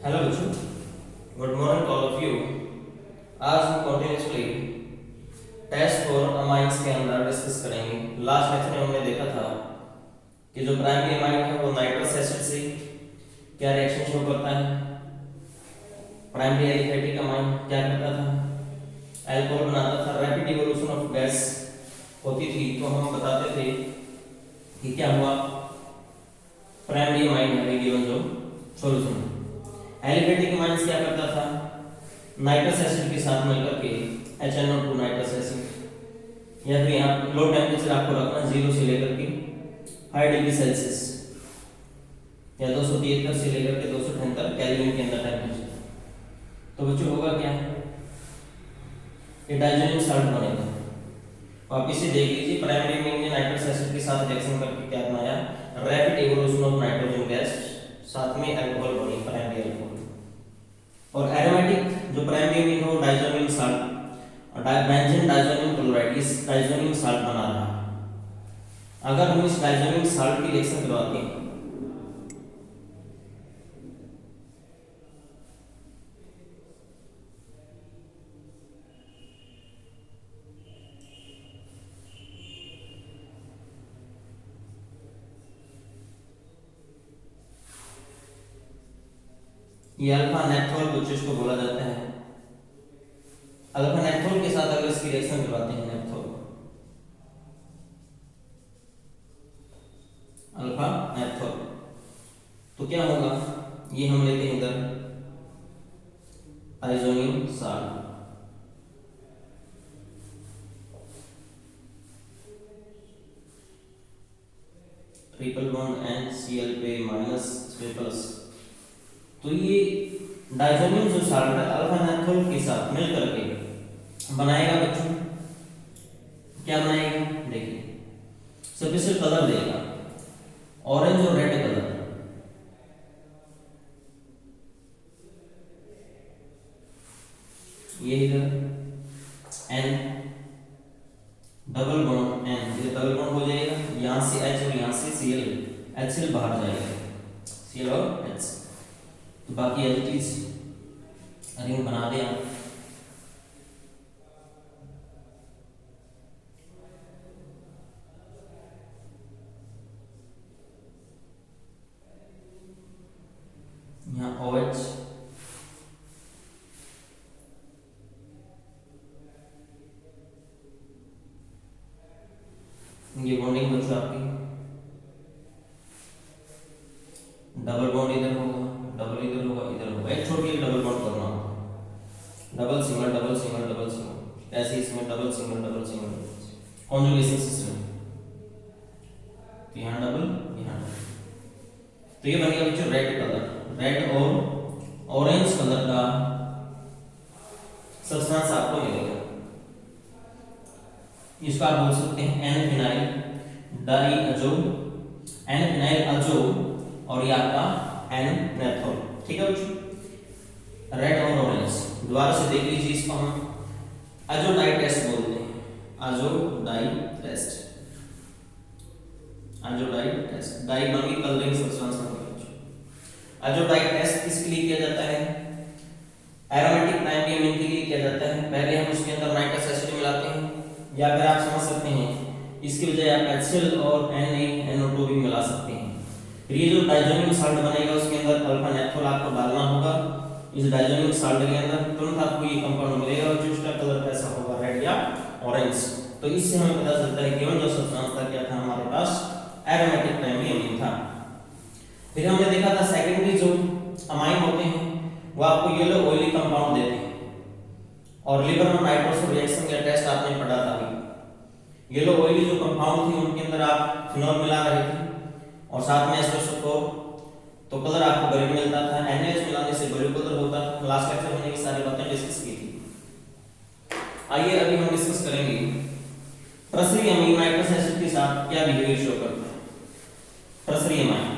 Hello बच्चों, good morning to all of you. आज हम कंटिन्यूसली टेस्ट फॉर अमाइंस के अंदर डिस्कस करेंगे। लास्ट लेक्चर में हमने देखा था कि जो प्राइमरी अमाइन है वो नाइट्रस एसिड से क्या रिएक्शन शो करता है। प्राइमरी एलिफेटिक अमाइन क्या करता था, अल्कोहल बनाता था। रैपिड इवोल्यूशन ऑफ गैस होती थी तो हम बताते थे कि क्या हुआ, प्राइमरी अमाइन है गिवन जो सॉल्यूशन है। एलिफेटिक अमाइंस क्या करता था, नाइट्रस एसिड के साथ मिलकर के HNO2 नाइट्रस एसिड, या फिर यहाँ लो टेम्परेचर आपको रखना 0 से लेकर के 5 डिग्री सेल्सियस या 273 से लेकर के 278 केल्विन के अंदर टेम्परेचर। तो बच्चों होगा क्या, ये डाइजोनियम साल्ट बनेगा। वापिस से देख लीजिए, प्राइमरी अमीन ने नाइट्रस एसिड के साथ रिएक्शन करके क्या बनाया, rapid evolution of nitrogen gas, साथ में अल्कोहल बनी, प्राइमरी अल्कोहल। और एरोमेटिक जो प्राइमरी अमीन हो diazonium salt, benzene diazonium chloride, इस डाइजोनियम साल्ट बना रहा है। अगर हम इस डाइजोनियम साल्ट की रिएक्शन करवाते हैं ये अल्फा नेप्थोल कुछ इसको बोला जाता है। अल्फा नेप्थोल के साथ अगर इसकी रिएक्शन करवाते हैं, नेप्थोल अल्फा नेप्थोल, तो क्या होगा, ये हम लेते हैं इधर diazonium salt, triple bond NCl पे माइनस 3+। तो ये डाइजोनियम जो साल्ट है अल्फा नेप्थोल के साथ मिल करके बनाएगा बच्चों, क्या बनाएगा, देखिए सबसे से कलर देगा, ऑरेंज और रेड कलर। ये इधर N डबल बॉन्ड N, ये डबल बॉन्ड हो जाएगा, यहां से H और यहां से Cl बाहर जाएगा, Cl और H। तो बाकी एज इट इज रिंग बना दें आप। यहाँ OH, ये बॉन्डिंग बच्चों आपकी, डबल बॉन्ड इधर होगा, डबल इधर होगा, इधर होगा, एक छोड़ के डबल बॉन्ड करना होगा, double single double single double single, ऐसे इसमें double single double single, conjugation system. तो यहाँ डबल, यहाँ डबल, तो ये बन गया बच्चों रेड कलर। रेड और ऑरेंज कलर का सब्सटेंस आपको मिलेगा, इसको आप बोल सकते हैं N फिनाइल डाइअज़ो, N फिनाइल अज़ो, और ये आपका N नेप्थोल। ठीक है बच्चों, रेड और ऑरेंज। दोबारा से देख लीजिए, इसको हम अज़ोडाइड टेस्ट बोलते हैं, अज़ोडाइड टेस्ट, अज़ोडाइड टेस्ट, डाई बन गई कलरिंग सब्सटेंस बन गई। अज़ोडाइड टेस्ट किसके लिए किया जाता है, एरोमेटिक प्राइमरी अमीन के लिए किया जाता है। पहले हम उसके अंदर नाइट्रस एसिड मिलाते हैं, या फिर आप समझ सकते हैं इसकी बजाय आप HCl और NaNO2 भी मिला सकते हैं। फिर ये जो डाइजोनियम साल्ट बनेगा उसके अंदर अल्फा नेप्थोल आपको डालना होगा। इस डाइजोनियम साल्ट के अंदर तुरंत आपको ये कंपाउंड मिलेगा और जिसका कलर कैसा होगा, रेड या ऑरेंज। तो इससे हमें पता चलता है गिवन जो सब्सटेंस था क्या था हमारे पास, एरोमेटिक प्राइमरी अमीन था। फिर हमने देखा था सेकेंडरी जो अमाइन होते हैं वो आपको येलो ऑयली कंपाउंड देते हैं, और लिवर में नाइट्रोजन रिएक्शन का टेस्ट आपने पढ़ा था अभी। येलो ऑयली जो कंपाउंड थे उनके अंदर आप फिनॉल मिला रहे थे और साथ में H2SO4, तो कलर आपको ब्लू मिलता था। NaOH मिलाने से ब्लू कलर होता था। लास्ट लेक्चर में ये सारी बातें डिस्कस की थी। आइए अभी हम डिस्कस करेंगे टर्सरी अमीन नाइट्रस एसिड के साथ क्या बिहेवियर शो करता है। Tertiary amine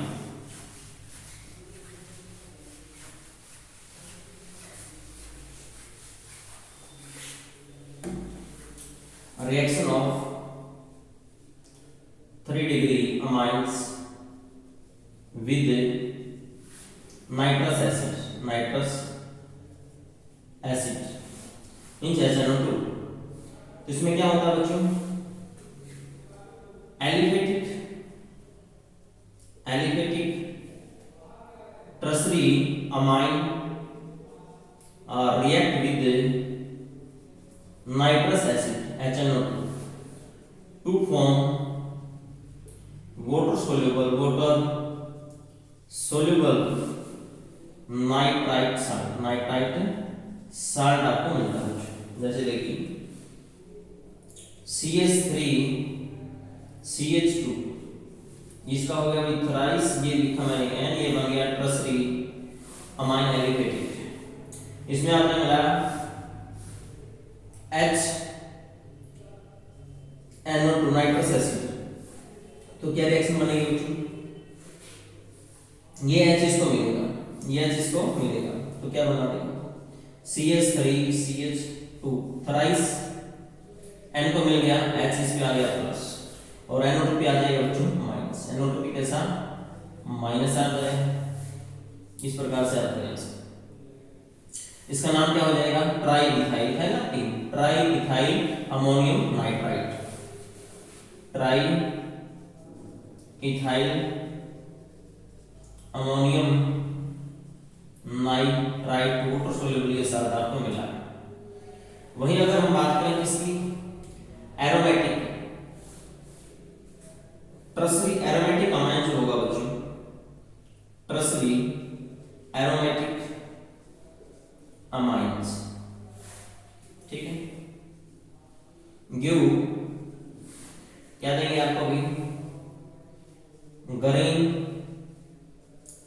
reaction of 3 degree amines with nitrous acid nitrous acid means HNO2। तो इसमें क्या होता है बच्चों, aliphatic tertiary amine react with nitrous acid HNO2 to form water soluble nitrite salt आपको मिलता है। जैसे देखिए CH3CH2 इसका हो गया विथ थ्राइस, ये लिखा मैंने N, ये बन गया टर्शरी अमाइन एलिफेटिक। इसमें आपने मिलाया HNO2 नाइट्रस एसिड, तो क्या रिएक्शन बनेगी बच्चों, ये H इसको मिलेगा, ये H इसको मिलेगा, तो क्या बना देगा CH3CH2 थ्राइस, N को मिल गया, H इसमें आ गया प्लस और NO2 पे आ जाएगा बच्चों माइनस। NO2 पे कैसा माइनस आ जाएगा, इस प्रकार से आता है। इसका नाम क्या हो जाएगा, ट्राई इथाइल है ना, try ethyl ammonium nitrite, try ethyl ammonium nitrite water soluble ये सारा आपको मिला। वहीं अगर हम बात करें किसकी, एरोमेटिक टर्शरी एरोमेटिक अमाइन जो होगा बच्चों, टर्शरी एरोमेटिक अमाइंस, ठीक है। गिव क्या देंगे आपको अभी, ग्रीन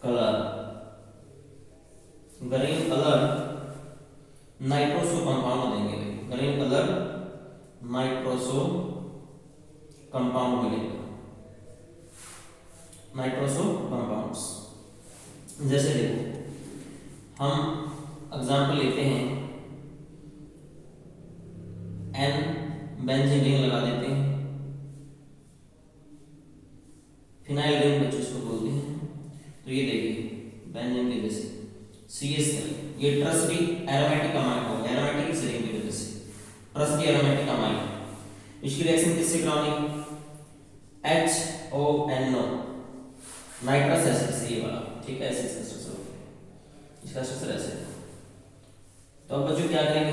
कलर नाइट्रोसो कंपाउंड देंगे, ग्रीन कलर नाइट्रोसो कंपाउंड मिलेगा, नाइट्रोसो कंपाउंड्स। जैसे देखो हम एग्जाम्पल लेते हैं, N बेंजीन रिंग लगा देते हैं, फिनाइल रिंग बच्चों इसको बोलते हैं। तो ये देखिए बेंजीन की वजह से CH3, ये टर्शरी एरोमेटिक अमाइन हो गया, एरोमेटिक इस रिंग की वजह से टर्शरी एरोमेटिक अमाइन। इसकी रिएक्शन किससे करानी, HONO नाइट्रस एसिड से, ये वाला ठीक है, एसिड से स्ट्रक्चर, इसका स्ट्रक्चर ऐसे। तो अब बच्चों क्या करेंगे,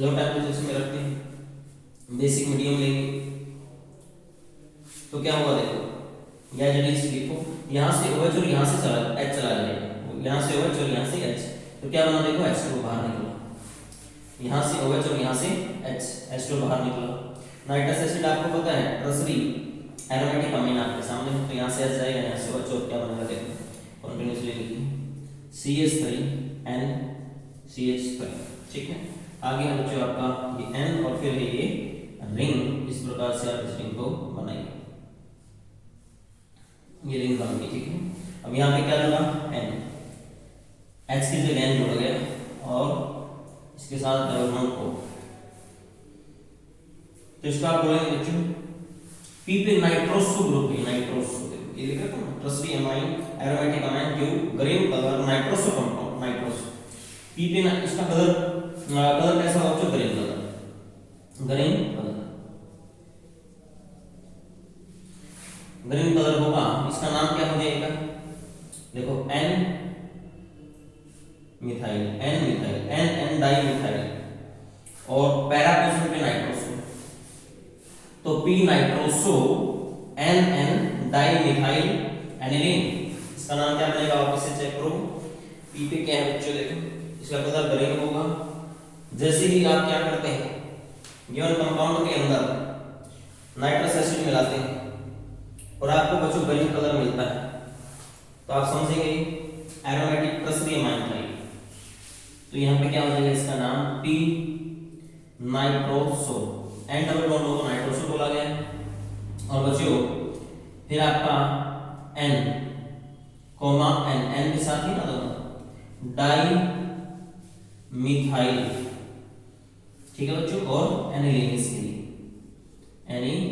लो टेम्परेचर में रखते हैं, बेसिक मीडियम लेंगे, तो क्या होगा देखो, या जल्दी से लिखो, यहाँ से OH और यहाँ से चला H चला जाएगा, यहाँ से OH और यहाँ से H, तो क्या बना देखो H2 बाहर निकला, यहाँ से OH और यहाँ से H2 बाहर निकला। नाइट्रस एसिड आपको पता है टर्शरी एरोमेटिक अमीन आपके सामने, तो यहाँ से H जाएगा, यहाँ से OH और क्या बनेगा देखो, कंटिन्यूअसली लिखिए CH3NCH3, ठीक है। आगे है बच्चों आपका ये N और फिर है ये रिंग, इस प्रकार से आप इस रिंग को बनाइए, ये रिंग बन गई, ठीक है। अब यहाँ पे क्या लगा N, H की जगह N जुड़ गया और इसके साथ डबल बॉन्ड O, तो इसका आप बोलेंगे बच्चों P पे नाइट्रोसो ग्रुप है, नाइट्रोसो ये लिखा था ना, tertiary amine aromatic amine Q green colour nitroso compound, nitroso P पे ना, इसका कलर कैसा होगा बच्चों, ग्रीन कलर, ग्रीन कलर होगा। इसका नाम क्या हो जाएगा देखो, N methyl, N di methyl और पैरा पोजीशन पे नाइट्रोसो, तो P nitroso N di methyl aniline, इसका नाम क्या बनेगा, वापस से चेक करो। P पे क्या है बच्चों देखो, इसका कलर ग्रीन होगा। जैसे ही आप क्या करते हैं, गिवन कंपाउंड के अंदर नाइट्रस एसिड मिलाते हैं और आपको बच्चों ग्रीन कलर मिलता है, तो आप समझेंगे एरोमेटिक टर्शरी अमाइन था। तो यहाँ पे क्या हो जाएगा, इसका नाम P nitroso, N double bond को नाइट्रोसो बोला गया। और बच्चों फिर आपका N कोमा N के साथ ही ना दोनों डाई मिथाइल, ठीक है बच्चों, और एनिलीन, इसके लिए एनिलीन,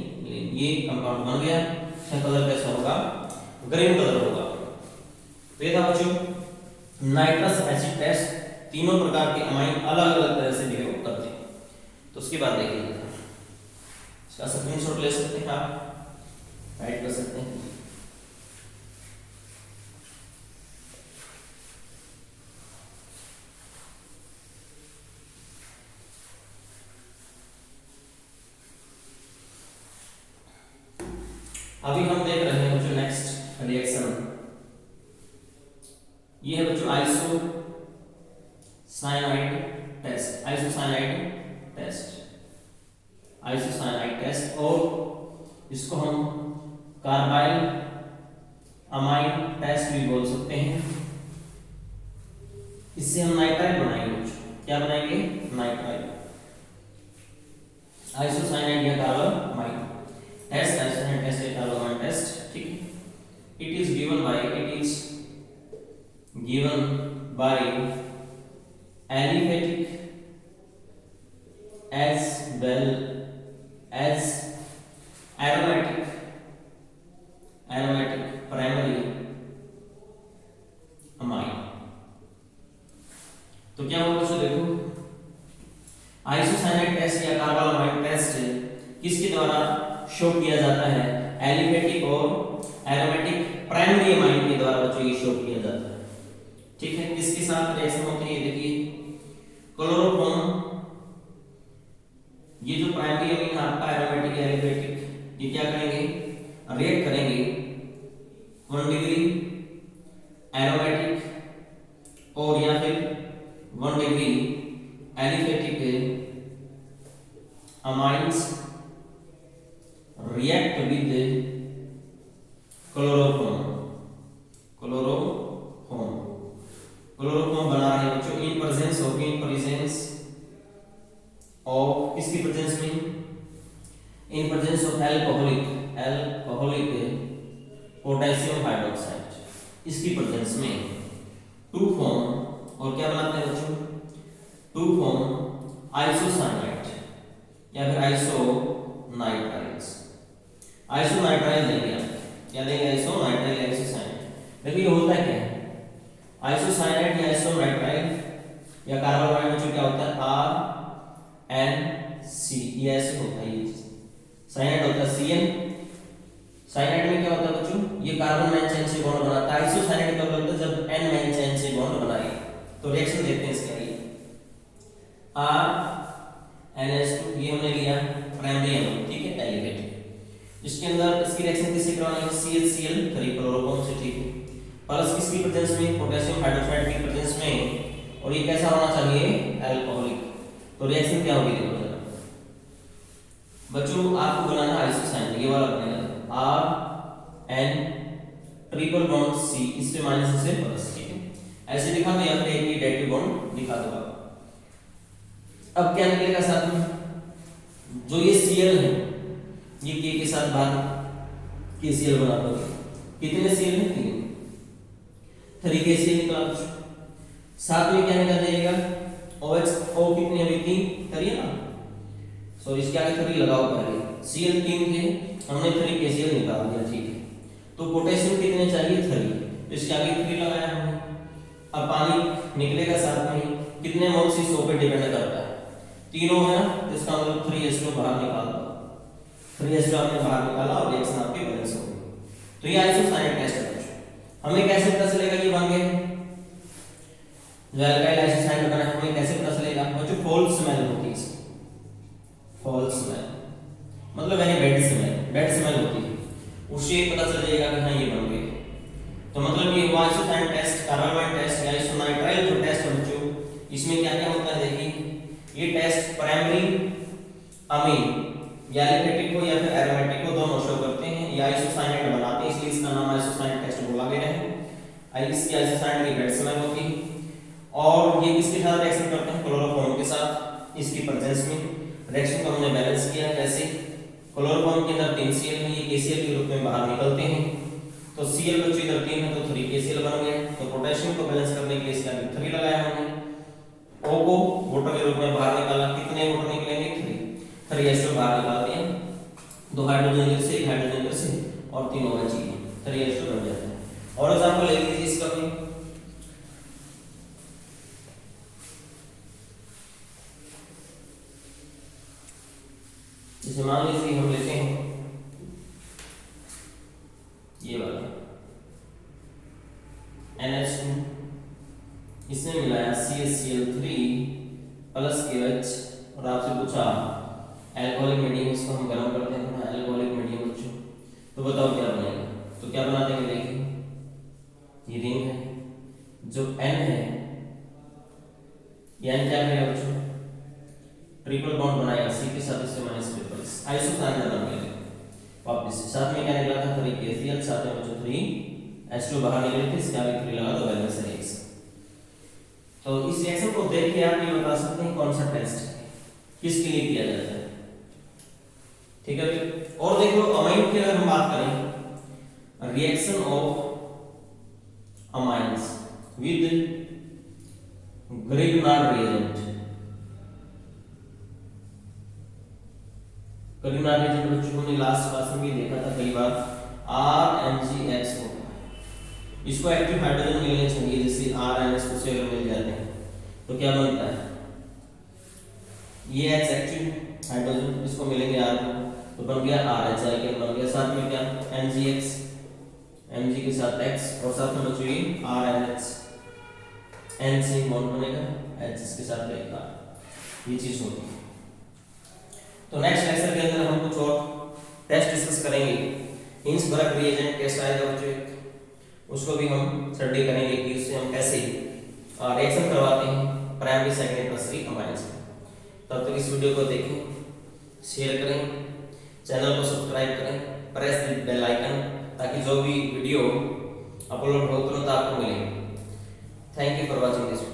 ये कंपाउंड बन गया। इसका कलर कैसा होगा, ग्रीन कलर होगा। तो ये था बच्चों नाइट्रस एसिड टेस्ट तीनों प्रकार के अमाइन अलग अलग तरह से बिहेव करते हैं। तो उसके बाद देखिए इसका स्क्रीनशॉट ले सकते हैं, आप राइट कर सकते हैं। अभी हम देख रहे हैं बच्चों नेक्स्ट रिएक्शन, ये है बच्चों आइसोसाइनाइड टेस्ट। आइसोसाइनाइड टेस्ट और इसको हम कार्बाइल अमाइन टेस्ट भी बोल सकते हैं। इससे हम नाइट्राइल बनाएंगे बच्चों, क्या बनाएंगे? नाइट्राइल। आइसोसाइनाइड या carbyl amine test, isocyanide test या कार्बाइल अमाइन टेस्ट, ठीक है। It is given by aliphatic as well as aromatic primary amine। तो क्या होगा बच्चों, देखो आइसोसाइनाइड टेस्ट या कार्बाइल अमाइन टेस्ट किसके द्वारा शो किया जाता है? एलिफेटिक और एरोमेटिक प्राइमरी अमाइन के द्वारा बच्चों ये शो किया जाता है, ठीक है। किसके साथ रिएक्शन होते हैं? देखिए क्लोरोफॉर्म, ये जो प्राइमरी अमीन है आपका एरोमेटिक या एलिफेटिक, ये क्या करेंगे? रिएक्ट करेंगे 1 डिग्री एरोमेटिक और या फिर 1 degree aliphatic amines react with chloroform बना रहे हैं बच्चों इन प्रेजेंस ऑफ किसकी प्रेजेंस में? In presence of alcoholic potassium hydroxide, इसकी प्रेजेंस में टू फॉर्म, और क्या बनाते हैं बच्चों? टू फॉर्म आइसोसाइनाइड या फिर आइसोनाइट्राइल देंगे आप, क्या देंगे? आइसोनाइट्राइल या आइसोसाइनाइड। देखिए होता क्या है आइसोसाइनाइड या आइसोनाइट्राइल या कार्बन मोनोऑक्साइड, क्या होता है? RNC, ये ऐसे होता है, ये साइनाइड होता है CN। साइनाइड में क्या होता है बच्चों? ये कार्बन मेन चेन से बॉन्ड बनाता है। आइसोसाइनाइड कब बनता है? जब N मेन चेन से बॉन्ड बनाए। तो रिएक्शन देखते हैं इसका, ये RNS2 ये हमने लिया प्राइमरी अमीन, ठीक है, एलिफेटिक। इसके अंदर इसकी रिएक्शन किससे करवानी है? ClCl3 क्लोरोफॉर्म से, ठीक है, प्लस किसकी प्रेजेंस में? पोटेशियम हाइड्रोक्साइड की प्रेजेंस में। और ये कैसा होना चाहिए? अल्कोहलिक। तो रिएक्शन क्या होगी देखो जरा बच्चों, आपको बनाना आइसोसाइनाइड, ये वाला बनेगा RN ट्रिपल बॉन्ड C, इससे माइनस से प्लस, ठीक है, ऐसे दिखा दो या फिर एक नेगेटिव बॉन्ड दिखा दो। अब क्या निकलेगा साथ में? जो ये Cl है ये K के साथ बाहर KCl बना दोगे। कितने Cl हैं? 3 KCl निकला। साथ में क्या निकल जाएगा? OH, O कितने अभी 3 करिए ना, सॉरी इसके आगे 3 लगाओ पहले। Cl 3 थे, हमने 3 KCl निकाल दिया, ठीक है। तो पोटेशियम कितने चाहिए? 3, तो इसके आगे 3 लगाया हमने। अब पानी निकलेगा साथ में, कितने मोल्स इस O पे डिपेंड करता है? 3 O है ना, तो इसका मतलब 3H2 बाहर निकाल दो। 3H2 आपने बाहर निकाला और रिएक्शन आपकी बैलेंस हो गई। तो ये आइसोसाइनाइड टेस्ट है। हमें कैसे पता चलेगा ये बन गए? जो एल्काइल आइसोसाइनाइड बना है हमें कैसे पता चलेगा? बच्चों फॉल्स स्मेल होती है, फॉल्स स्मेल मतलब यानी बैड स्मेल होती है, उससे पता चल जाएगा कि हाँ ये बन गए। तो मतलब ये आइसोसाइनाइड टेस्ट, कार्बाइल टेस्ट या आइसोनाइट्राइल जो टेस्ट है बच्चों, इसमें क्या क्या होता है? देखिए ये टेस्ट प्राइमरी अमीन या एलिफेटिक को या फिर एरोमेटिक को दोनों शो करते हैं। ये आइसोसाइनाइड बनाते हैं, इसलिए इसका नाम आइसोसाइनाइड टेस्ट बोला गया है। इसकी आइसोसाइनाइड की बैड स्मेल होती है। और ये किसके साथ रिएक्शन करते हैं? क्लोरोफॉर्म के साथ, इसकी प्रेजेंस में। रिएक्शन को हमने बैलेंस किया कैसे? क्लोरोफॉर्म के अंदर 3 Cl है, ये KCl के रूप में बाहर निकलते हैं। तो Cl बच्चों इधर 3 है तो 3 KCl बन गए। तो पोटेशियम को बैलेंस करने के लिए इसके आगे 3 लगाया हमने। O को वाटर के रूप में बाहर निकाला, कितने वाटर निकलेंगे? 3H2 बाहर निकाल दिया, 2 हाइड्रोजन इधर से, 1 हाइड्रोजन इधर से और 3 OH, 3H2 बन जाता है। और एग्जांपल ले लीजिए इसका भी, जैसे मान लीजिए हम लेते हैं ये वाला NH2, इसमें मिलाया CaCl3 प्लस KOH और आपसे पूछा एल्कोहलिक मीडियम, इसको हम गर्म करते हैं थोड़ा, एल्कोहलिक मीडियम बच्चों, तो बताओ क्या बनेगा। तो क्या बना देंगे, देखिए ये रिंग है, जो N है ये N क्या करेगा बच्चों, ट्रिपल बॉन्ड बनाएगा C के साथ, इससे माइनस ट्रिपल आइसोसाइनर बन गया। वापस साथ में क्या निकला था 3KCl, साथ में बच्चों 3H2 बाहर निकले थे, इसका भी 3 लगा दो, बैलेंस रिएक्शन। तो इस रिएक्शन को देख के आप ये बता सकते हैं कौन सा टेस्ट किसके लिए किया जाता है, ठीक है। और देख लो अमाइन की अगर हम बात करें, reaction of amines with Grignard reagent, Grignard reagent बच्चों हमने लास्ट क्लास में भी देखा था कई बार, RMgX होता है, इसको एक्टिव हाइड्रोजन मिलने चाहिए, जैसे RNS को से अगर मिल जाते हैं तो क्या बनता है, ये H एक्टिव हाइड्रोजन, इसको मिलेंगे R तो बन गया RH आइकन बन गया, साथ में क्या MgX, Mg के साथ X और साथ में बच्चों ये RNH, N से बॉन्ड बनेगा, H के साथ रहेगा, ये चीज होगी। तो नेक्स्ट लेक्चर के अंदर हम कुछ और टेस्ट डिस्कस करेंगे, हिंसबर्ग रिएजेंट टेस्ट आएगा बच्चों, उसको भी हम स्टडी करेंगे कि उससे हम कैसे रिएक्शन करवाते हैं प्राइमरी सेकेंडरी टर्शियरी अमाइंस में। तब तक इस वीडियो को देखें, शेयर करें, चैनल को सब्सक्राइब करें, प्रेस द बेल आइकन, ताकि जो भी वीडियो अपलोड हो तुरंत आपको मिले। Thank you for watching this.